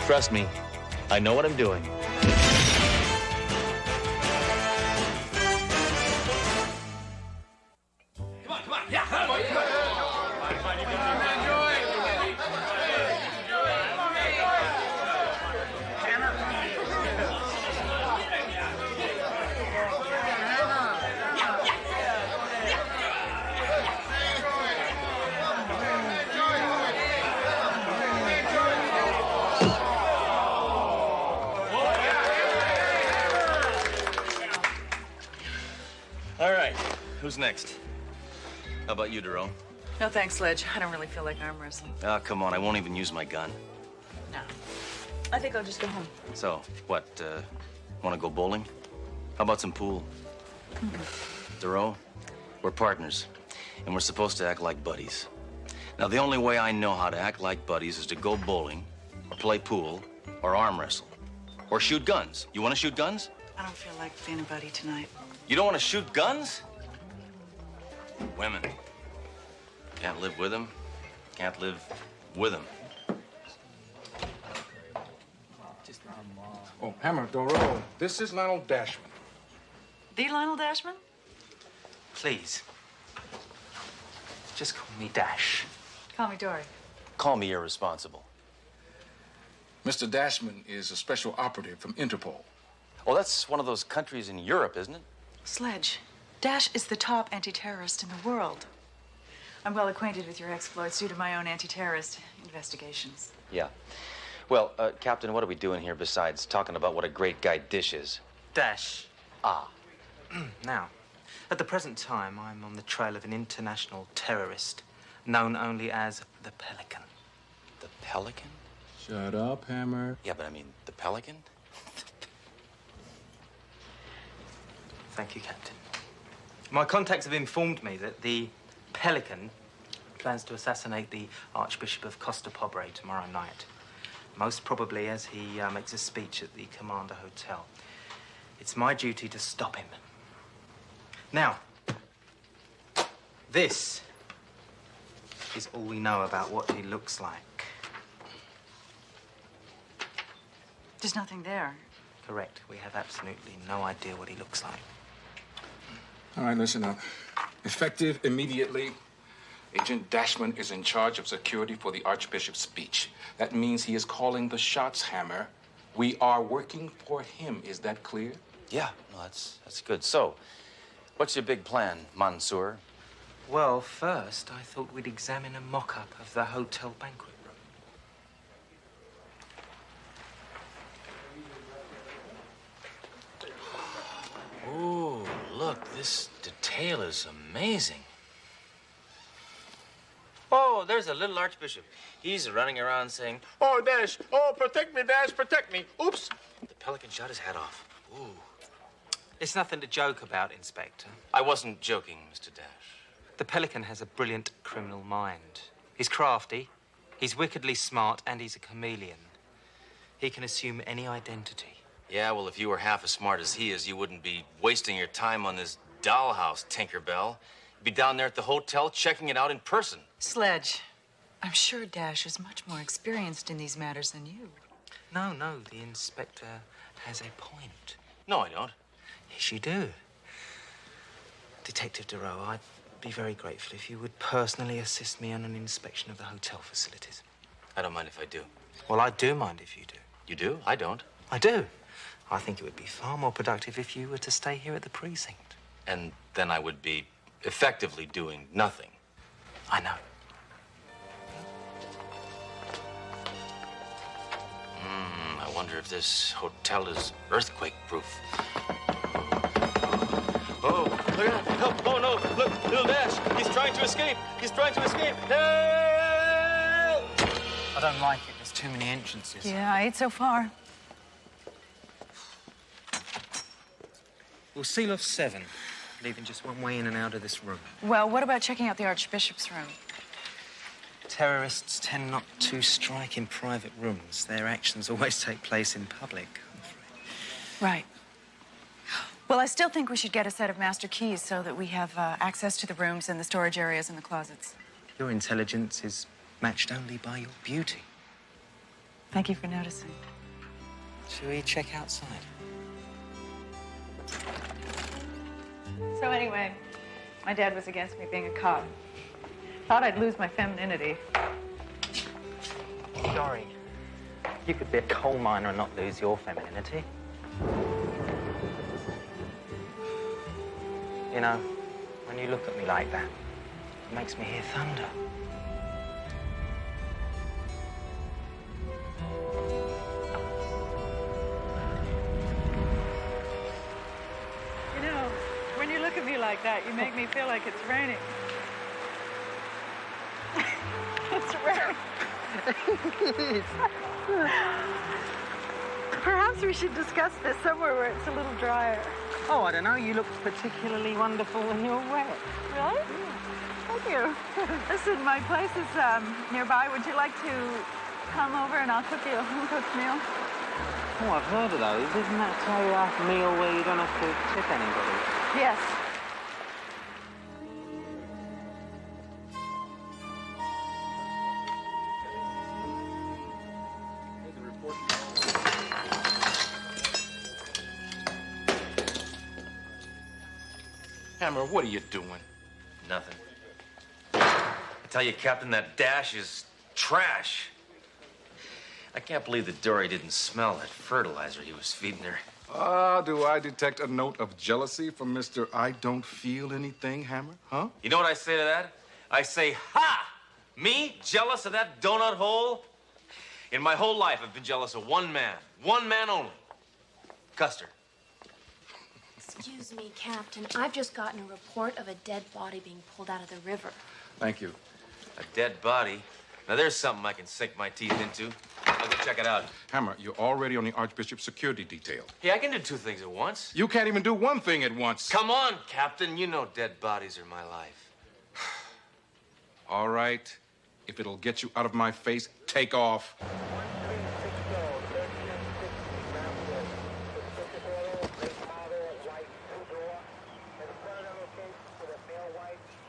Trust me, I know what I'm doing. All right, who's next? How about you, Duro? No thanks, Sledge. I don't really feel like arm wrestling. Oh, come on, I won't even use my gun. No. I think I'll just go home. So, what, want to go bowling? How about some pool? Duro, we're partners, and we're supposed to act like buddies. Now, the only way I know how to act like buddies is to go bowling, or play pool, or arm wrestle, or shoot guns. You want to shoot guns? I don't feel like being a buddy tonight. You don't want to shoot guns? Women. Can't live with them. Can't live with them. Oh, Hammer, Doro, this is Lionel Dashman. The Lionel Dashman? Please. Just call me Dash. Call me Dory. Call me irresponsible. Mr. Dashman is a special operative from Interpol. Oh, that's one of those countries in Europe, isn't it? Sledge, Dash is the top anti-terrorist in the world. I'm well acquainted with your exploits due to my own anti-terrorist investigations. Yeah. Well, Captain, what are we doing here besides talking about what a great guy Dish is? Dash. Ah. Now, at the present time, I'm on the trail of an international terrorist known only as the Pelican. The Pelican? Shut up, Hammer. Yeah, but I mean, the Pelican? Thank you, Captain. My contacts have informed me that the Pelican plans to assassinate the Archbishop of Costa Pobre tomorrow night. Most probably as he makes a speech at the Commander Hotel. It's my duty to stop him. Now, this is all we know about what he looks like. There's nothing there. Correct. We have absolutely no idea what he looks like. All right, listen up. Effective immediately, Agent Dashman is in charge of security for the Archbishop's speech. That means he is calling the shots, Hammer. We are working for him. Is that clear? Yeah, no, that's good. So, what's your big plan, Mansour? Well, first, I thought we'd examine a mock-up of the hotel banquet room. Ooh, look, this detail is amazing. Oh, there's a little Archbishop. He's running around saying, "Oh, Dash! Oh, protect me, Dash! Protect me!" Oops! The Pelican shot his hat off. Ooh. It's nothing to joke about, Inspector. I wasn't joking, Mr. Dash. The Pelican has a brilliant criminal mind. He's crafty, he's wickedly smart, and he's a chameleon. He can assume any identity. Yeah, well, if you were half as smart as he is, you wouldn't be wasting your time on this dollhouse, Tinkerbell. You'd be down there at the hotel checking it out in person. Sledge, I'm sure Dash is much more experienced in these matters than you. No, the Inspector has a point. No, I don't. Yes, you do. Detective Duro, I'd be very grateful if you would personally assist me on an inspection of the hotel facilities. I don't mind if I do. Well, I do mind if you do. You do? I don't. I do. I think it would be far more productive if you were to stay here at the precinct. And then I would be effectively doing nothing. I know. I wonder if this hotel is earthquake-proof. Oh, look out! Help! Oh, no! Look, little Dash! He's trying to escape! He's trying to escape! Help! I don't like it. There's too many entrances. Yeah, 8 so far. We'll seal off 7, leaving just one way in and out of this room. Well, what about checking out the Archbishop's room? Terrorists tend not to strike in private rooms. Their actions always take place in public, I'm afraid. Right. Well, I still think we should get a set of master keys so that we have access to the rooms and the storage areas and the closets. Your intelligence is matched only by your beauty. Thank you for noticing. Shall we check outside? So anyway, my dad was against me being a cop. Thought I'd lose my femininity. Sorry. You could be a coal miner and not lose your femininity. You know, when you look at me like that, it makes me hear thunder. You know, when you look at me like that, you make me feel like it's raining. It's raining. Perhaps we should discuss this somewhere where it's a little drier. Oh, I don't know. You look particularly wonderful when you're wet. Really? Yeah. Thank you. Listen, my place is nearby. Would you like to come over and I'll cook you a home-cooked meal? Oh, I've heard of those. Isn't that a meal where you don't have to tip anybody? Yes. Hammer, what are you doing? Nothing. I tell you, Captain, that Dash is trash. I can't believe that Dory didn't smell that fertilizer he was feeding her. Ah, do I detect a note of jealousy from Mr. I don't feel anything, Hammer? Huh? You know what I say to that? I say, ha! Me, jealous of that donut hole? In my whole life, I've been jealous of one man only. Custer. Excuse me, Captain. I've just gotten a report of a dead body being pulled out of the river. Thank you. A dead body? Now, there's something I can sink my teeth into. I'll go check it out. Hammer, you're already on the Archbishop's security detail. Hey, I can do two things at once. You can't even do one thing at once. Come on, Captain. You know dead bodies are my life. All right. If it'll get you out of my face, take off.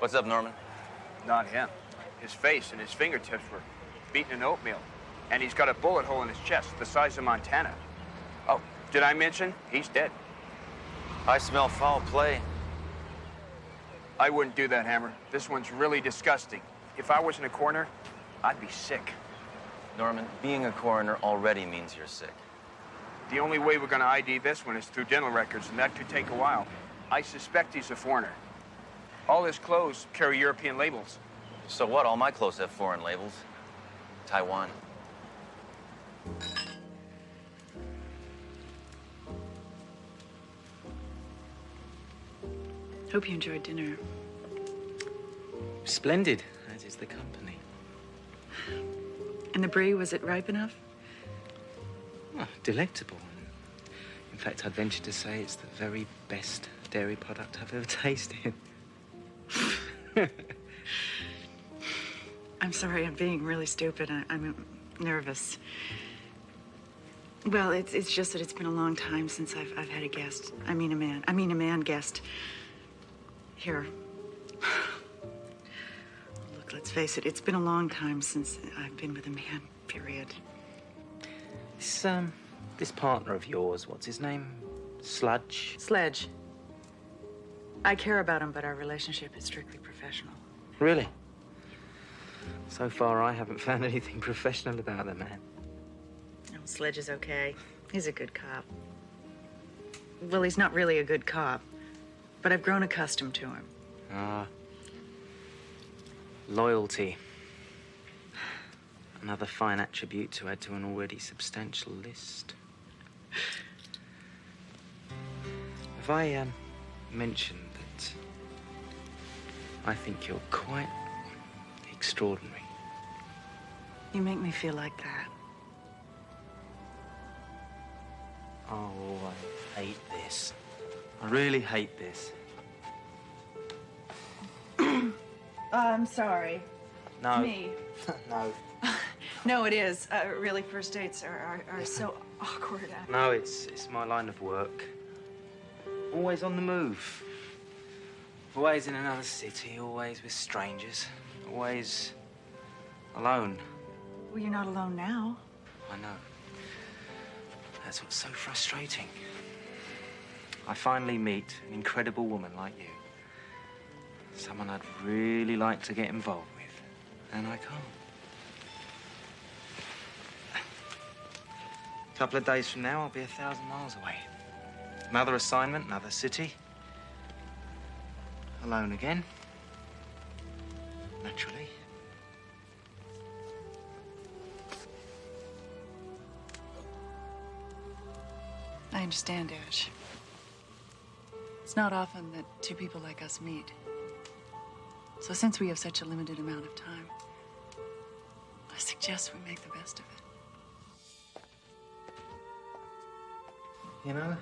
What's up, Norman? Not him. His face and his fingertips were beaten in oatmeal. And he's got a bullet hole in his chest the size of Montana. Oh, did I mention? He's dead. I smell foul play. I wouldn't do that, Hammer. This one's really disgusting. If I was in a coroner, I'd be sick. Norman, being a coroner already means you're sick. The only way we're gonna ID this one is through dental records, and that could take a while. I suspect he's a foreigner. All his clothes carry European labels. So what? All my clothes have foreign labels. Taiwan. Hope you enjoyed dinner. Splendid, as is the company. And the brie, was it ripe enough? Oh, delectable. In fact, I'd venture to say it's the very best dairy product I've ever tasted. I'm sorry, I'm being really stupid. I'm nervous. Well, it's just that it's been a long time since I've had a guest. I mean a man guest. Here. Look, let's face it, it's been a long time since I've been with a man, period. This partner of yours, what's his name? Sludge? Sledge. I care about him, but our relationship is strictly professional. Really? So far, I haven't found anything professional about the man. No, Sledge is okay. He's a good cop. Well, he's not really a good cop, but I've grown accustomed to him. Ah. Loyalty. Another fine attribute to add to an already substantial list. Have I, mentioned that I think you're quite extraordinary? You make me feel like that. Oh, I hate this. I really hate this. I'm sorry. No. Me. No. No, it is. Really, first dates are so awkward. No, it's my line of work. Always on the move. Always in another city, always with strangers. Always alone. Well, you're not alone now. I know. That's what's so frustrating. I finally meet an incredible woman like you. Someone I'd really like to get involved with, and I can't. A couple of days from now, I'll be 1,000 miles away. Another assignment, another city. Alone again. Naturally. I understand, Dash. It's not often that two people like us meet. So since we have such a limited amount of time, I suggest we make the best of it. You know,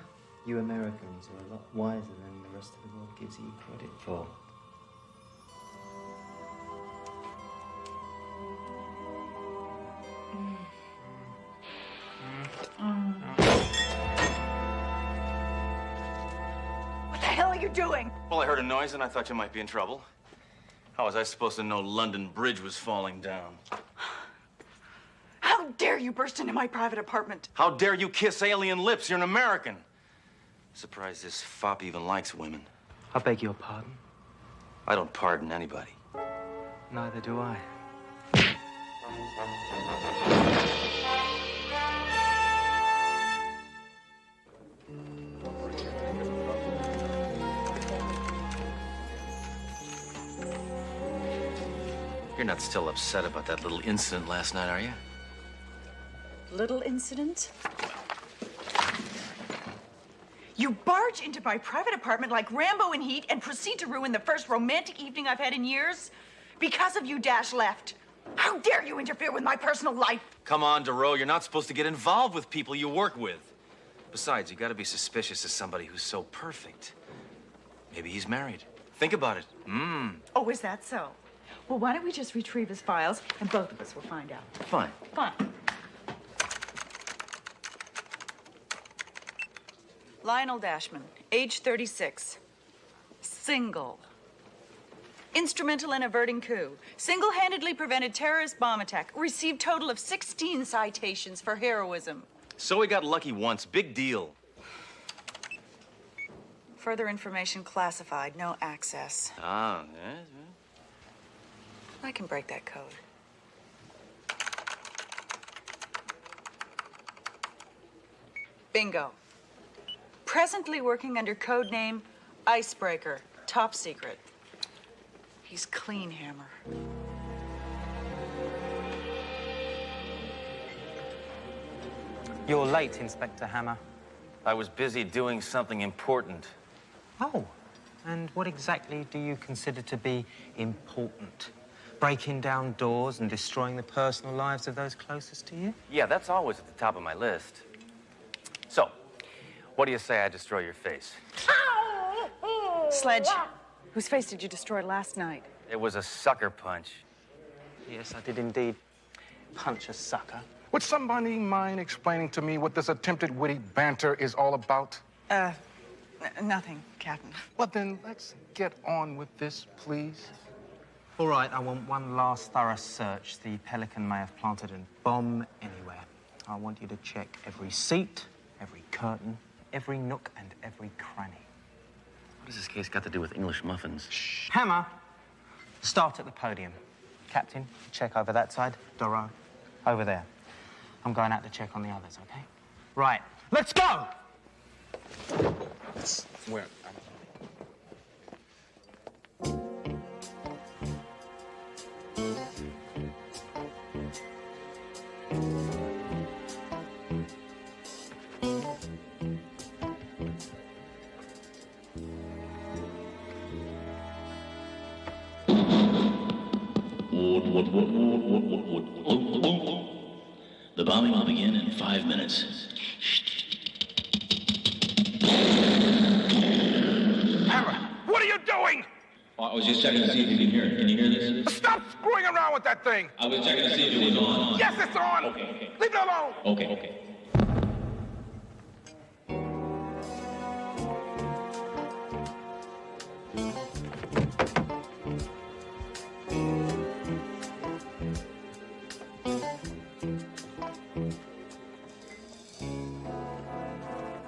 you Americans are a lot wiser than the rest of the world gives you credit for. What the hell are you doing? Well, I heard a noise and I thought you might be in trouble. How was I supposed to know London Bridge was falling down? How dare you burst into my private apartment? How dare you kiss alien lips? You're an American. Surprised this fop even likes women. I beg your pardon? I don't pardon anybody. Neither do I. You're not still upset about that little incident last night, are you? Little incident? You barge into my private apartment like Rambo in heat and proceed to ruin the first romantic evening I've had in years? Because of you, Dash left. How dare you interfere with my personal life? Come on, DeRoe, you're not supposed to get involved with people you work with. Besides, you gotta be suspicious of somebody who's so perfect. Maybe he's married. Think about it. Oh, is that so? Well, why don't we just retrieve his files and both of us will find out. Fine. Fine. Lionel Dashman, age 36. Single. Instrumental in averting coup. Single-handedly prevented terrorist bomb attack. Received total of 16 citations for heroism. So he got lucky once. Big deal. Further information classified. No access. Ah, yes. I can break that code. Bingo. Presently working under code name Icebreaker. Top secret. He's clean, Hammer. You're late, Inspector Hammer. I was busy doing something important. Oh, and what exactly do you consider to be important? Breaking down doors and destroying the personal lives of those closest to you? Yeah, that's always at the top of my list. So, what do you say I destroy your face? Sledge, whose face did you destroy last night? It was a sucker punch. Yes, I did indeed punch a sucker. Would somebody mind explaining to me what this attempted witty banter is all about? Nothing, Captain. Well, then let's get on with this, please. All right, I want one last thorough search. The Pelican may have planted a bomb anywhere. I want you to check every seat, every curtain, every nook and every cranny. What has this case got to do with English muffins? Shh. Hammer, start at the podium. Captain, check over that side. Doro, over there. I'm going out to check on the others, okay? Right, let's go! Where? The bombing will begin in 5 minutes. Hammer, what are you doing? I was just checking to see if you can hear it. Can you hear this? Stop screwing around with that thing. I was checking to see if it was on. Yes, it's on. Okay. Leave it alone. Okay.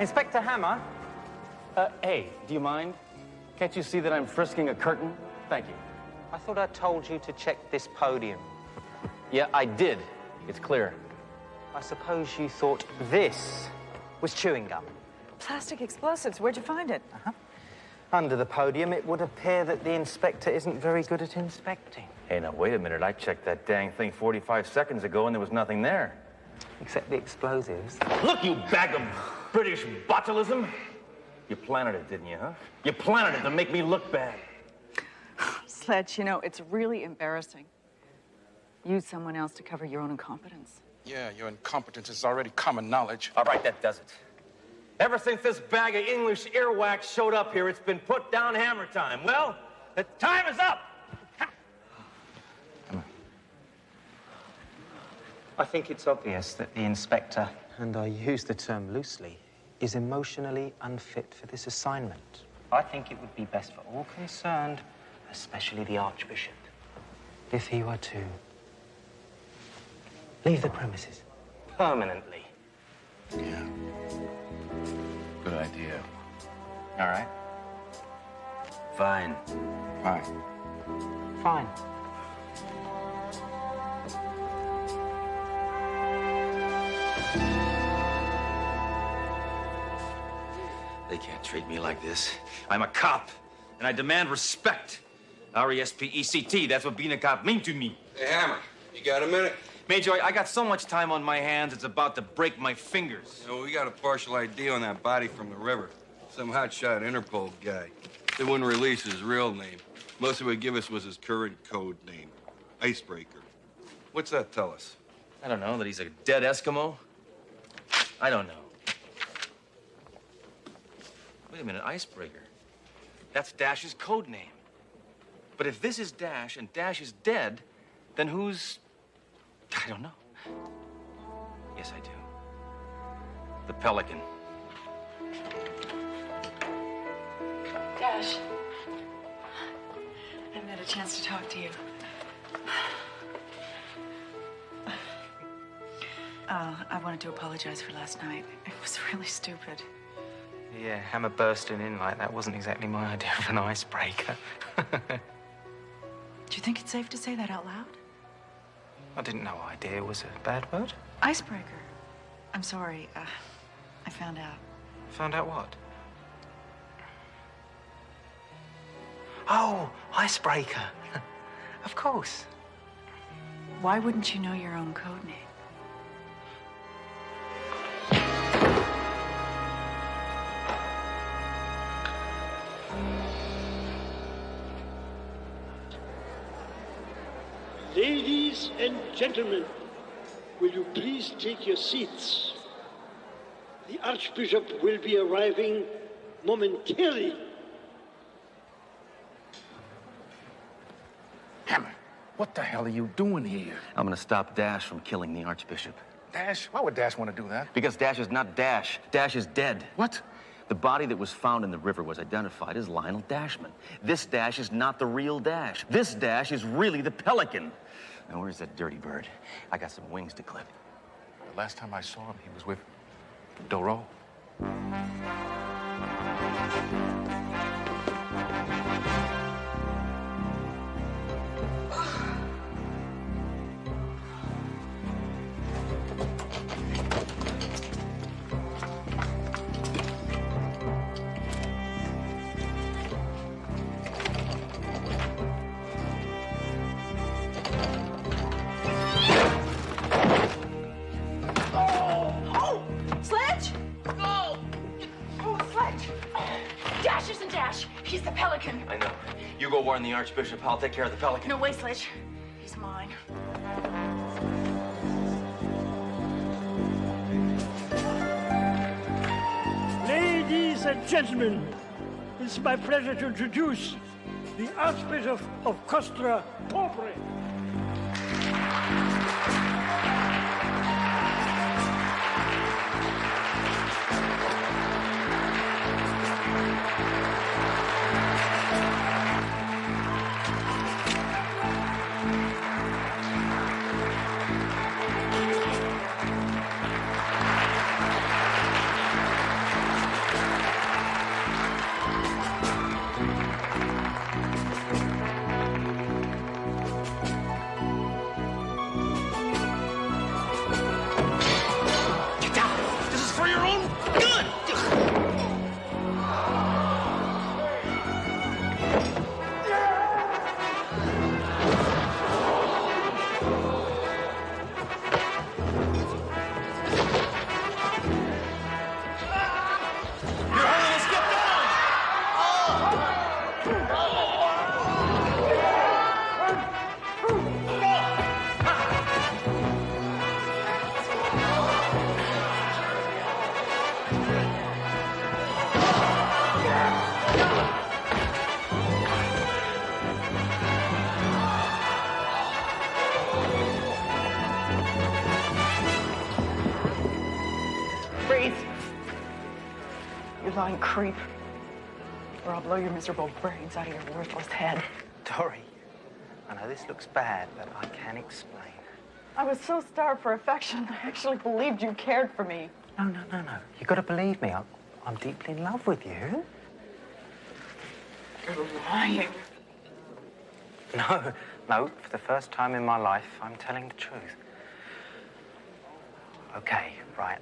Inspector Hammer? Hey, do you mind? Can't you see that I'm frisking a curtain? Thank you. I thought I told you to check this podium. Yeah, I did. It's clear. I suppose you thought this was chewing gum. Plastic explosives, where'd you find it? Under the podium, it would appear that the inspector isn't very good at inspecting. Hey, now, wait a minute. I checked that dang thing 45 seconds ago, and there was nothing there. Except the explosives. Look, you bag of British botulism. You planted it, didn't you, huh? You planted it to make me look bad. Sledge, you know, it's really embarrassing. Use someone else to cover your own incompetence. Yeah, your incompetence is already common knowledge. All right, that does it. Ever since this bag of English earwax showed up here, it's been put down hammer time. Well, the time is up. I think it's obvious that the inspector, and I use the term loosely, is emotionally unfit for this assignment. I think it would be best for all concerned, especially the Archbishop, if he were to leave the premises permanently. Yeah. Good idea. All right. Fine. Fine. Fine. They can't treat me like this. I'm a cop, and I demand respect. R-E-S-P-E-C-T, that's what being a cop means to me. Hey, Hammer, you got a minute? Major, I got so much time on my hands, it's about to break my fingers. You know, we got a partial ID on that body from the river. Some hotshot Interpol guy. They wouldn't release his real name. Most he would give us was his current code name, Icebreaker. What's that tell us? I don't know, that he's a dead Eskimo? I don't know. Wait a minute, Icebreaker. That's Dash's code name. But if this is Dash and Dash is dead, then who's... I don't know. Yes, I do. The Pelican. Dash, I haven't had a chance to talk to you. I wanted to apologize for last night. It was really stupid. Yeah, Hammer bursting in like that wasn't exactly my idea of an icebreaker. Do you think it's safe to say that out loud? I didn't know idea was a bad word. Icebreaker. I'm sorry. I found out. Found out what? Oh, icebreaker. Of course. Why wouldn't you know your own code name? Ladies and gentlemen, will you please take your seats? The Archbishop will be arriving momentarily. Hammer, what the hell are you doing here? I'm gonna stop Dash from killing the Archbishop. Dash? Why would Dash want to do that? Because Dash is not Dash. Dash is dead. What? The body that was found in the river was identified as Lionel Dashman. This Dash is not the real Dash. This Dash is really the Pelican. Now, where's that dirty bird? I got some wings to clip. The last time I saw him, he was with Doro. Sledge? Oh, Sledge. Dash isn't Dash. He's the Pelican. I know. You go warn the Archbishop. I'll take care of the Pelican. No way, Sledge. He's mine. Ladies and gentlemen, it's my pleasure to introduce the Archbishop of Costa Pobre. you lying creep. Or I'll blow your miserable brains out of your worthless head. Dory, I know this looks bad, but I can explain. I was so starved for affection, I actually believed you cared for me. No. You gotta believe me. I'm deeply in love with you. You're lying. No. For the first time in my life, I'm telling the truth. Okay, right.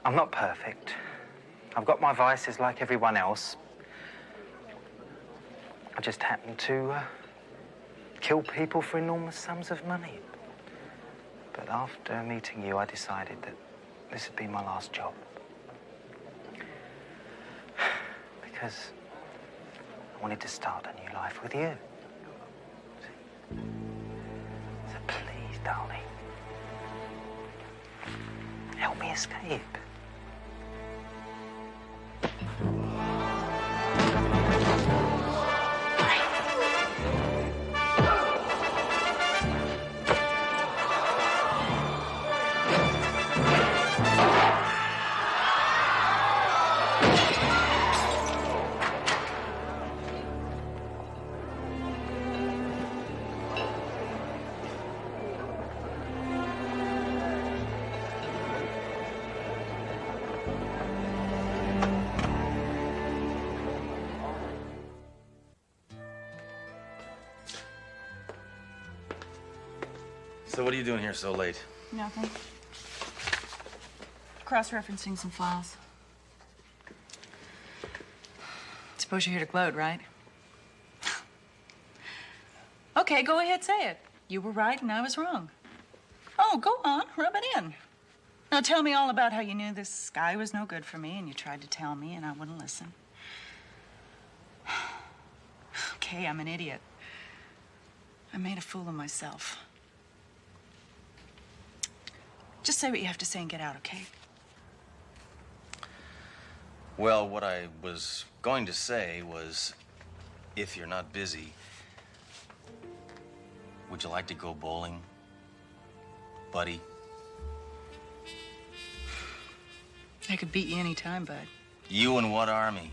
I'm not perfect. I've got my vices like everyone else. I just happen to kill people for enormous sums of money. But after meeting you, I decided that this would be my last job. Because I wanted to start a new life with you. So please, darling, help me escape. So what are you doing here so late? Nothing. Cross-referencing some files. Suppose you're here to gloat, right? Okay, go ahead, say it. You were right and I was wrong. Oh, go on, rub it in. Now tell me all about how you knew this guy was no good for me and you tried to tell me and I wouldn't listen. Okay, I'm an idiot. I made a fool of myself. Just say what you have to say and get out, okay? Well, what I was going to say was, if you're not busy, would you like to go bowling, buddy? I could beat you any time, bud. You and what army?